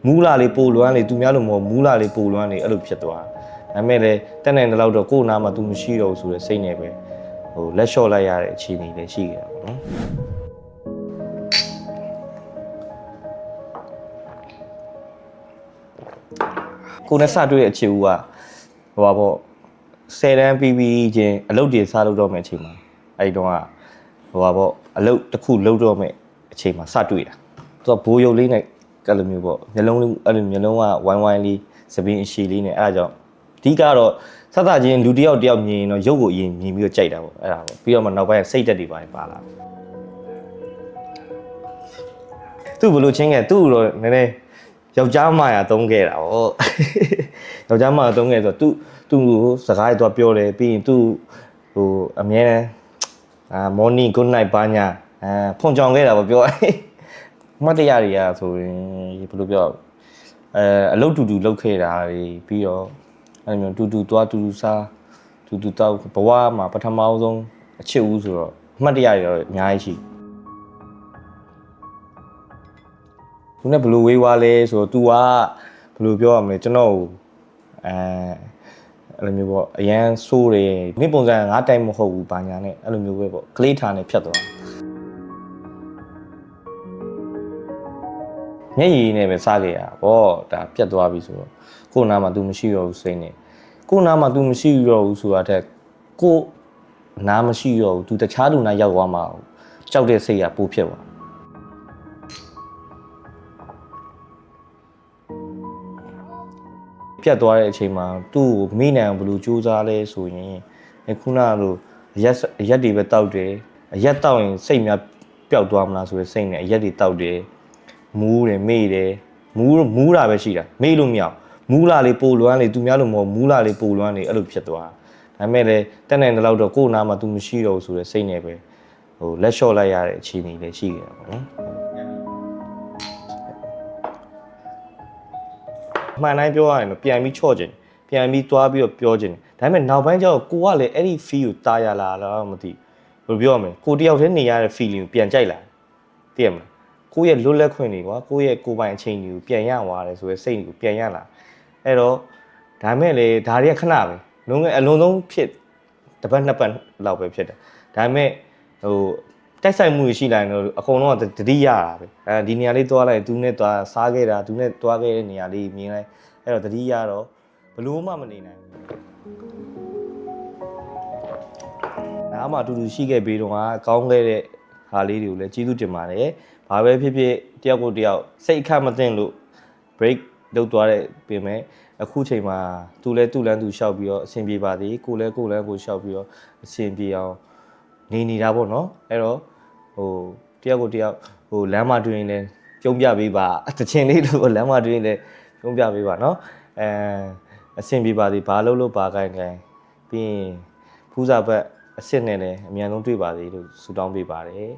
မူးလာလေးပိုလွမ်းလေသူများလိုမဟုတ်မူးလာလေးပိုလွမ်းလေအဲ့လိုဖြစ်သွားဒါပေမဲ့လည်းတက်နိုင်တဲ့လောက်တော့ကိုယ်နာမှာသူမရှိတော့ဘူးဆိုတဲ့စိတ်နဲ့ပဲဟိုလက်လျှော့လိုက်ရတဲ့အခြေအနေလည်းရှိခဲ့တာပေါ့နော်ကိုယ်နဲ့စတွေ့တဲ့အခြေဦးကဟိုပါပေါ့10တန်းပြီးပြီးချင်းအလုပ်တွေစားလုပ်တော့မယ့်အချိန်မှာအဲ့ဒီတော့ကဟိုပါပေါ့အလုပ်တစ်ခုလုပ်တော့မယ့်အချိန်မှာစတွေ့တာသူကဘိုးရုပ်လေးနဲ့အဲ့လိုမျိုးပေါ့မျိုးလုံးအဲ့လိုမျိုးလုံးကဝိုင်းဝိုင်းလေးစပင်းအရှည်လေးနဲ့အဲ့ဒါကြောင့်အဓိကတော့စသချင်းလူတယောက်မြင်ရင်တော့ရုပ်ကိုအရင်မြင်ပြီးတော့ကြိုက်တာပေါ့အဲ့ဒါပေါ့ပြီးတော့မှနောက်ပိုင်းစိတ်တက်တွေပါလာသူ့ဘလို့ချင်းခဲ့သူ့တော့နည်းနည်းယောက်ျားမရသုံးခဲ့တာပေါ့ယောက်ျားမသုံးခဲ့ဆိုတော့သူစကားတွေတော့ပြောတယ်ပြီးရင်သူဟိုအမြဲတမ်းmorning good night ဘာညာဖွန်ကြောင်ခဲ့တာပေါ့ပြောမှတ်တရတွေကဆိုရင်ဘယ်လိုပြောအလုပ်တူလုပ်ခဲ့တာတွေပြီးတော့အဲ့လိုမျိုးတူသွားတူစားတူတောက်ဘဝမှာပထမအောင်ဆုံးအချစ်ဦးဆိုတော့မှတ်တရတွေတော့အများကြီးရှိသူနဲ့ဘယ်လိုဝေးွားလဲဆိုတော့ तू ကဘယ်လိုပြောရမလဲကျွန်တော်အဲ့လိုမျိုးပေါ့အရန်ဆိုးတယ်မိပုံစံငါတိုင်မဟုတ်ဘူးဘာညာနဲ့အဲ့လိုမျိုးပဲပေါ့ကလေးထားနဲ့ဖြတ်သွားမျက်ရည်နဲ့ပဲစားခဲ့ရပေါ့ဒါပြတ်သွားပြီဆိုတော့ကိုယ်နာမှာ तू မရှိတော့ဘူးစိတ်နဲ့ကိုယ်နာမှာ तू မရှိတော့ဘူးဆိုတာတဲ့ကိုနားမရှိတော့ဘူး तू တခြားလူနာရောက်သွားမှာကြောက်တဲ့စိတ်ကပိုးဖြစ်သွားပြတ်သွားတဲ့အချိန်မှာသူ့ကိုမိနိုင်ဘယ်လိုစူးစမ်းလဲဆိုရင်ခုနလိုရက်တွေပဲတောက်တယ်အရက်တောက်ရင်စိတ်များပျောက်သွားမလားဆိုတဲ့စိတ်နဲ့အရက်တွေတောက်တယ်မူးတယ်မေ့တယ်မူးတာပဲရှိတာမေ့လို့မရမူးလာလေးပိုလွမ်းလေသူများလိုမဟုတ်မူးလာလေးပိုလွမ်းလေအဲ့လိုဖြစ်သွားဒါပေမဲ့လည်းတက်နိုင်တဲ့လောက်တော့ကိုယ်နာမှာသူမရှိတော့ဘူးဆိုတဲ့စိတ်နဲ့ပဲဟိုလက်လျှော့လိုက်ရတဲ့အခြေအနေလည်းရှိခဲ့တာပေါ့နော်မှန်တိုင်းပြောရရင်တော့ပြန်ပြီးချော့ခြင်းပြန်ပြီးသွားပြီးတော့ပြောခြင်းဒါပေမဲ့နောက်ပိုင်းကျတော့ကိုကလည်းအဲ့ဒီ feel ကိုတားရလာတော့မသိဘူးဘယ်လိုပြောရမလဲကိုတယောက်တည်းနေရတဲ့ feeling ကိုပြန်ကြိုက်လာသိရမလားကိုယ့်ရဲ့လွတ်လပ်ခွင့်တွေကွာကိုယ့်ရဲ့ကိုယ်ပိုင်အချိန်တွေကိုပြန်ရသွားတယ်ဆိုရဲစိတ်ကိုပြန်ရလာအဲ့တော့ဒါပေမဲ့လေဒါတွေကခဏပဲလုံးဝအလုံးစုံဖြစ်တစ်ပတ်နှစ်ပတ်လောက်ပဲဖြစ်တယ်ဒါပေမဲ့ဟိုတိုက်ဆိုင်မှုရှိလာရင်တော့အကုန်လုံးကတတိရတာပဲဒီနေရာလေးသွားလိုက်သူနဲ့သွားစားခဲ့တာသူနဲ့သွားခဲ့တဲ့နေရာလေးမြင်လိုက်အဲ့တော့တတိရတော့ဘလို့မှမနေနိုင်ဘူးနားမှာအတူတူရှိခဲ့ပြီးတော့ကောင်းခဲ့တဲ့ဟာလေးတွေကိုလည်းကျေးဇူးတင်ပါတယ်ဘာပဲဖြစ်ဖြစ်တယောက်ကိုတယောက်စိတ်အခက်မသိလို့ break လုပ်သွားတဲ့ပြင်မဲ့အခုချိန်မှာသူလဲသူ့လမ်းသူလျှောက်ပြီးတော့အဆင်ပြေပါသေးကိုလဲကိုလမ်းကိုလျှောက်ပြီးတော့အဆင်ပြေအောင်နေတာပေါ့နော်အဲ့တော့ဟိုတယောက်ကိုတယောက်ဟိုလမ်းမတွင်လဲပြုံးပြပေးပါတချင်လေးလို့လမ်းမတွင်လဲပြုံးပြပေးပါနော်အဆင်ပြေပါသေးဘာလို့ပါခိုင်းခိုင်းပြီးရင်ဖူးစာဘက်အစ်စ်နဲ့လည်းအမြန်ဆုံးတွေ့ပါသေးလို့ဆုတောင်းပေးပါတယ်